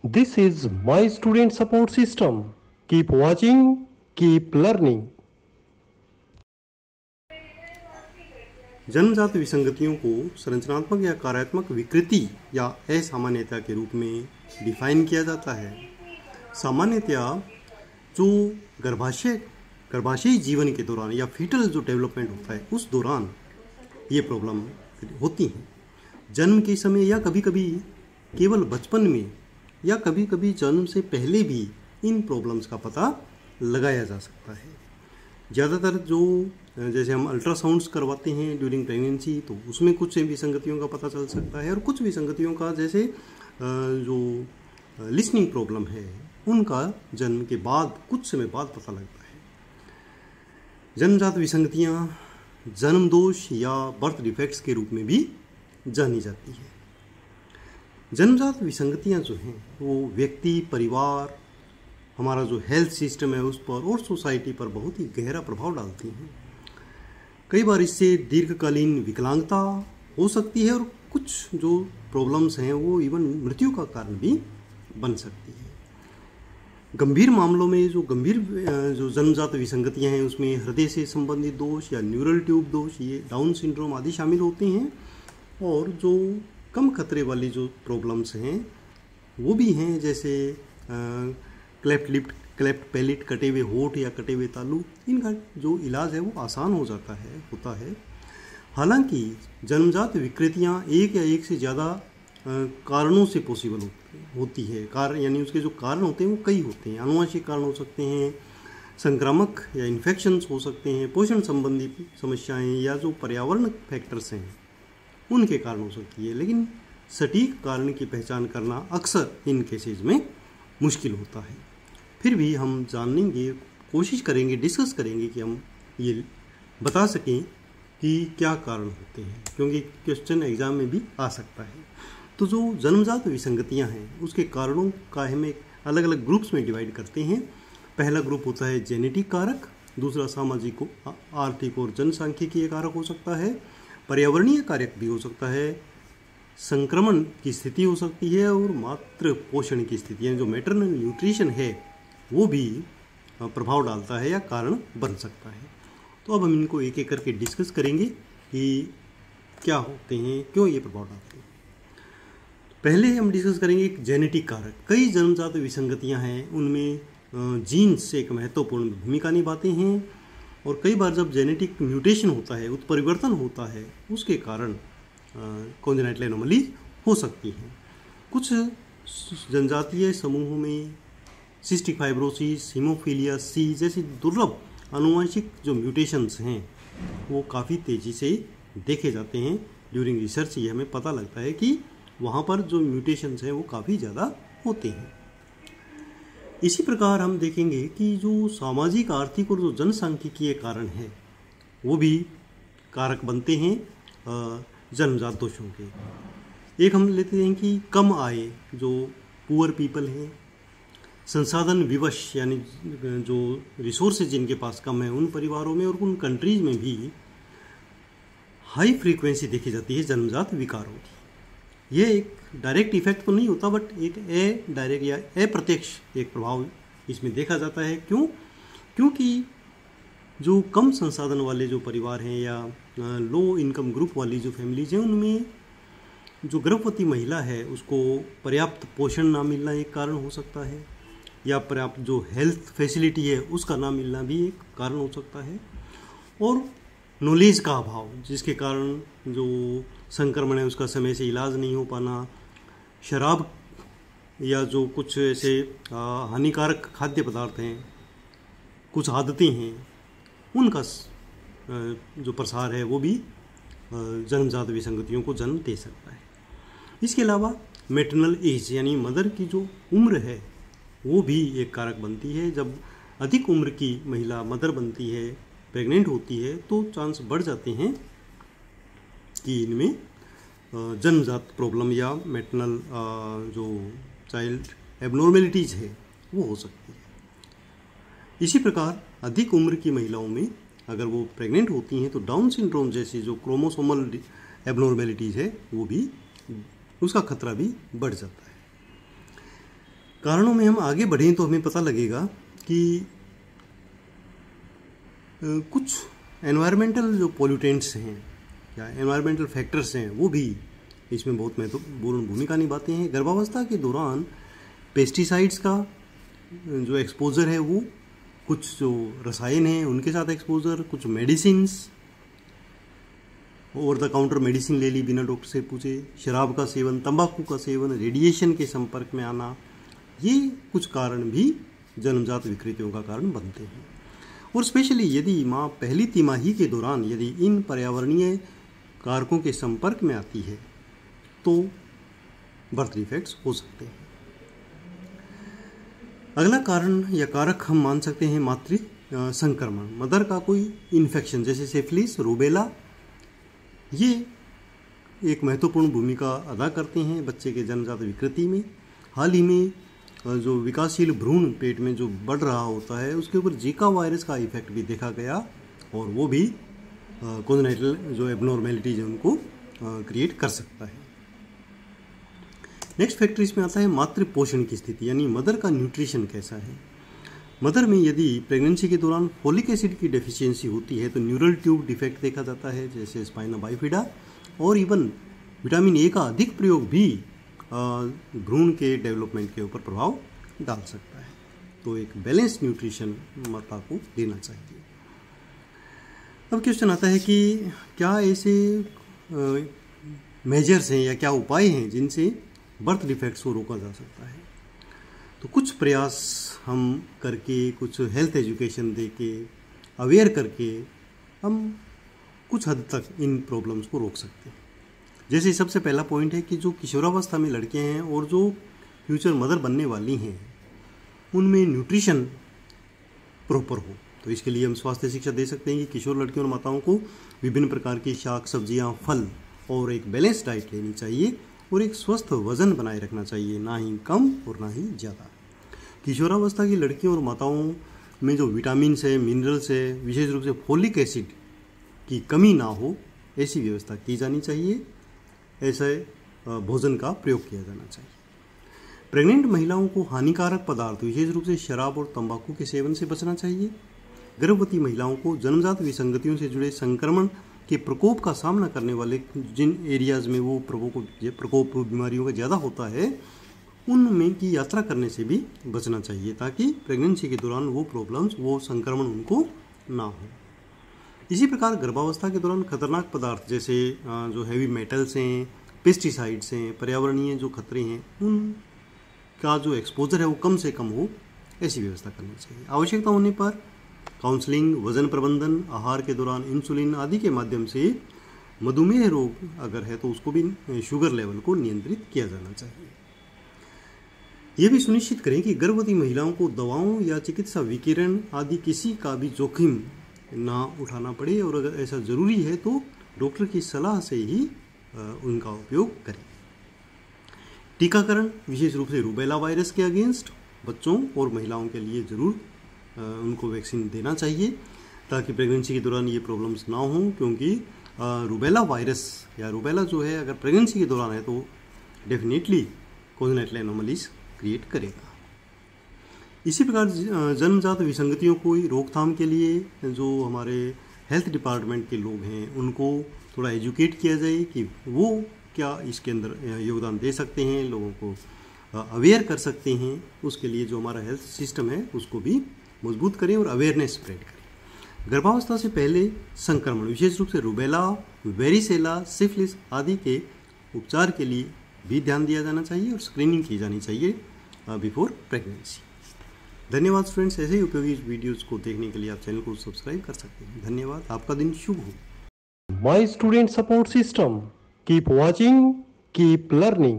This is my student support system. Keep watching, keep learning. जन्मजात विसंगतियों को संरचनात्मक या कार्यात्मक विकृति या असामान्यता के रूप में डिफाइन किया जाता है। सामान्यतया जो गर्भाशयी जीवन के दौरान या फीटल जो डेवलपमेंट होता है उस दौरान ये प्रॉब्लम होती हैं। जन्म के समय या कभी कभी केवल बचपन में या कभी कभी जन्म से पहले भी इन प्रॉब्लम्स का पता लगाया जा सकता है। ज़्यादातर जो जैसे हम अल्ट्रासाउंड्स करवाते हैं ड्यूरिंग प्रेगनेंसी तो उसमें कुछ विसंगतियों का पता चल सकता है और कुछ विसंगतियों का जैसे जो लिसनिंग प्रॉब्लम है उनका जन्म के बाद कुछ समय बाद पता लगता है। जन्मजात विसंगतियाँ जन्म दोष या बर्थ डिफेक्ट्स के रूप में भी जानी जाती है। जन्मजात विसंगतियाँ जो हैं वो व्यक्ति, परिवार, हमारा जो हेल्थ सिस्टम है उस पर और सोसाइटी पर बहुत ही गहरा प्रभाव डालती हैं। कई बार इससे दीर्घकालीन विकलांगता हो सकती है और कुछ जो प्रॉब्लम्स हैं वो इवन मृत्यु का कारण भी बन सकती है। गंभीर मामलों में जो जन्मजात विसंगतियां हैं उसमें हृदय से संबंधित दोष या न्यूरल ट्यूब दोष, ये डाउन सिंड्रोम आदि शामिल होते हैं। और जो कम खतरे वाली जो प्रॉब्लम्स हैं वो भी हैं, जैसे क्लेफ्ट लिप, क्लेफ्ट पैलेट, कटे हुए होठ या कटे हुए तालू, इनका जो इलाज है वो आसान होता है। हालांकि जन्मजात विकृतियां एक या एक से ज़्यादा कारणों से पॉसिबल होती है। कारण यानी उसके जो कारण होते हैं वो कई होते हैं। आनुवंशिक कारण हो सकते हैं, संक्रामक या इन्फेक्शंस हो सकते हैं, पोषण संबंधी समस्याएं या जो पर्यावरण फैक्टर्स हैं उनके कारण हो सकती है। लेकिन सटीक कारण की पहचान करना अक्सर इन केसेज में मुश्किल होता है। फिर भी हम जानेंगे, कोशिश करेंगे, डिस्कस करेंगे कि हम ये बता सकें कि क्या कारण होते हैं, क्योंकि क्वेश्चन एग्जाम में भी आ सकता है। तो जो जन्मजात विसंगतियां हैं उसके कारणों का हम एक अलग अलग ग्रुप्स में डिवाइड करते हैं। पहला ग्रुप होता है जेनेटिक कारक, दूसरा सामाजिक, आर्थिक और जनसांख्यिकीय कारक हो सकता है, पर्यावरणीय कारक भी हो सकता है, संक्रमण की स्थिति हो सकती है और मातृ पोषण की स्थिति है, जो मैटरनल न्यूट्रिशन है वो भी प्रभाव डालता है या कारण बन सकता है। तो अब हम इनको एक एक करके डिस्कस करेंगे कि क्या होते हैं, क्यों ये प्रभाव डालते हैं। पहले हम डिस्कस करेंगे जेनेटिक कारक। कई जन्मजात विसंगतियां हैं उनमें जीन्स एक महत्वपूर्ण भूमिका निभाते हैं और कई बार जब जेनेटिक म्यूटेशन होता है, उत्परिवर्तन होता है, उसके कारण कॉन्जेनाइटल एनोमली हो सकती हैं। कुछ जनजातीय समूहों में सिस्टिक फाइब्रोसिस, हीमोफीलिया सी जैसी दुर्लभ आनुवंशिक जो म्यूटेशंस हैं वो काफ़ी तेज़ी से देखे जाते हैं। ड्यूरिंग रिसर्च ये हमें पता लगता है कि वहाँ पर जो म्यूटेशंस हैं वो काफ़ी ज़्यादा होते हैं। इसी प्रकार हम देखेंगे कि जो सामाजिक, आर्थिक और जो जनसांख्यिकीय कारण है वो भी कारक बनते हैं जन्मजात दोषों के। एक हम लेते हैं कि कम आय, जो पुअर पीपल हैं, संसाधन विवश यानी जो रिसोर्सेज जिनके पास कम है, उन परिवारों में और उन कंट्रीज में भी हाई फ्रीक्वेंसी देखी जाती है जन्मजात विकारों की। ये एक डायरेक्ट इफेक्ट तो नहीं होता बट एक डायरेक्ट या अप्रत्यक्ष एक प्रभाव इसमें देखा जाता है। क्योंकि जो कम संसाधन वाले जो परिवार हैं या लो इनकम ग्रुप वाली जो फैमिलीज हैं उनमें जो गर्भवती महिला है उसको पर्याप्त पोषण ना मिलना एक कारण हो सकता है, या पर्याप्त जो हेल्थ फैसिलिटी है उसका ना मिलना भी एक कारण हो सकता है, और नॉलेज का अभाव जिसके कारण जो संक्रमण है उसका समय से इलाज नहीं हो पाना, शराब या जो कुछ ऐसे हानिकारक खाद्य पदार्थ हैं, कुछ आदतें हैं, उनका जो प्रसार है वो भी जन्मजात विसंगतियों को जन्म दे सकता है। इसके अलावा मैटरनल एज यानी मदर की जो उम्र है वो भी एक कारक बनती है। जब अधिक उम्र की महिला मदर बनती है, प्रेग्नेंट होती है, तो चांस बढ़ जाते हैं कि इनमें जन्मजात प्रॉब्लम या मैटरनल जो चाइल्ड एबनॉर्मेलिटीज़ है वो हो सकती है। इसी प्रकार अधिक उम्र की महिलाओं में अगर वो प्रेग्नेंट होती हैं तो डाउन सिंड्रोम जैसी जो क्रोमोसोमल एबनॉर्मेलिटीज़ है वो भी, उसका खतरा भी बढ़ जाता है। कारणों में हम आगे बढ़ें तो हमें पता लगेगा कि कुछ एनवायरमेंटल जो पोल्यूटेंट्स हैं या एनवायरमेंटल फैक्टर्स हैं वो भी इसमें बहुत महत्वपूर्ण भूमिका निभाते हैं। गर्भावस्था के दौरान पेस्टिसाइड्स का जो एक्सपोज़र है वो, कुछ जो रसायन हैं उनके साथ एक्सपोज़र, कुछ medicines, over the counter medicine ले ली बिना डॉक्टर से पूछे, शराब का सेवन, तंबाकू का सेवन, रेडिएशन के संपर्क में आना, ये कुछ कारण भी जन्मजात विकृतियों का कारण बनते हैं। और स्पेशली यदि माँ पहली तिमाही के दौरान यदि इन पर्यावरणीय कारकों के संपर्क में आती है तो बर्थ डिफेक्ट्स हो सकते हैं। अगला कारण या कारक हम मान सकते हैं मातृ संक्रमण, मदर का कोई इन्फेक्शन जैसे सिफिलिस, रूबेला, ये एक महत्वपूर्ण भूमिका अदा करते हैं बच्चे के जन्मजात विकृति में। हाल ही में जो विकासशील भ्रूण पेट में जो बढ़ रहा होता है उसके ऊपर जीका वायरस का इफेक्ट भी देखा गया और वो भी कोंजेनिटल जो एबनॉर्मेलिटीज है उनको क्रिएट कर सकता है। नेक्स्ट फैक्टर इसमें आता है मातृ पोषण की स्थिति, यानी मदर का न्यूट्रिशन कैसा है। मदर में यदि प्रेगनेंसी के दौरान फोलिक एसिड की डेफिशिएंसी होती है तो न्यूरल ट्यूब डिफेक्ट देखा जाता है जैसे स्पाइना बाइफिडा, और इवन विटामिन ए का अधिक प्रयोग भी भ्रूण के डेवलपमेंट के ऊपर प्रभाव डाल सकता है। तो एक बैलेंस न्यूट्रिशन माता को देना चाहिए। अब क्वेश्चन आता है कि क्या ऐसे मेजर्स हैं या क्या उपाय हैं जिनसे बर्थ डिफेक्ट्स को रोका जा सकता है। तो कुछ प्रयास हम करके, कुछ हेल्थ एजुकेशन दे के, अवेयर करके हम कुछ हद तक इन प्रॉब्लम्स को रोक सकते हैं। जैसे सबसे पहला पॉइंट है कि जो किशोरावस्था में लड़के हैं और जो फ्यूचर मदर बनने वाली हैं उनमें न्यूट्रिशन प्रॉपर हो। तो इसके लिए हम स्वास्थ्य शिक्षा दे सकते हैं कि किशोर लड़कियों और माताओं को विभिन्न प्रकार की शाक सब्जियां, फल और एक बैलेंस डाइट लेनी चाहिए और एक स्वस्थ वजन बनाए रखना चाहिए, ना ही कम और ना ही ज़्यादा। किशोरावस्था की लड़कियों और माताओं में जो विटामिन है, मिनरल्स है, विशेष रूप से फोलिक एसिड की कमी ना हो, ऐसी व्यवस्था की जानी चाहिए। ऐसे भोजन का प्रयोग किया जाना चाहिए। प्रेग्नेंट महिलाओं को हानिकारक पदार्थ विशेष रूप से शराब और तंबाकू के सेवन से बचना चाहिए। गर्भवती महिलाओं को जन्मजात विसंगतियों से जुड़े संक्रमण के प्रकोप का सामना करने वाले जिन एरियाज़ में वो प्रकोप बीमारियों का ज़्यादा होता है उनमें की यात्रा करने से भी बचना चाहिए ताकि प्रेगनेंसी के दौरान वो प्रॉब्लम्स, वो संक्रमण उनको ना हो। इसी प्रकार गर्भावस्था के दौरान खतरनाक पदार्थ जैसे जो हैवी मेटल्स हैं, पेस्टिसाइड्स हैं, पर्यावरणीय जो खतरे हैं उनका जो एक्सपोजर है वो कम से कम हो, ऐसी व्यवस्था करनी चाहिए। आवश्यकता होने पर काउंसलिंग, वजन प्रबंधन, आहार के दौरान इंसुलिन आदि के माध्यम से मधुमेह रोग अगर है तो उसको भी शुगर लेवल को नियंत्रित किया जाना चाहिए। ये भी सुनिश्चित करें कि गर्भवती महिलाओं को दवाओं या चिकित्सा विकिरण आदि किसी का भी जोखिम ना उठाना पड़े और अगर ऐसा ज़रूरी है तो डॉक्टर की सलाह से ही उनका उपयोग करें। टीकाकरण विशेष रूप से रूबेला वायरस के अगेंस्ट बच्चों और महिलाओं के लिए ज़रूर उनको वैक्सीन देना चाहिए ताकि प्रेगनेंसी के दौरान ये प्रॉब्लम्स ना हों, क्योंकि रूबेला वायरस या रूबेला जो है अगर प्रेगनेंसी के दौरान है तो डेफिनेटली कोंजेनिटल एनोमलीज क्रिएट करेगा। इसी प्रकार जन्मजात विसंगतियों को रोकथाम के लिए जो हमारे हेल्थ डिपार्टमेंट के लोग हैं उनको थोड़ा एजुकेट किया जाए कि वो क्या इसके अंदर योगदान दे सकते हैं, लोगों को अवेयर कर सकते हैं। उसके लिए जो हमारा हेल्थ सिस्टम है उसको भी मजबूत करें और अवेयरनेस स्प्रेड करें। गर्भावस्था से पहले संक्रमण विशेष रूप से रूबेला, वेरिसेला, सिफिलिस आदि के उपचार के लिए भी ध्यान दिया जाना चाहिए और स्क्रीनिंग की जानी चाहिए बिफोर प्रेगनेंसी। धन्यवाद स्टूडेंट्स, ऐसे ही उपयोगी वीडियोज़ को देखने के लिए आप चैनल को सब्सक्राइब कर सकते हैं। धन्यवाद, आपका दिन शुभ हो। My student support system. Keep watching, keep learning.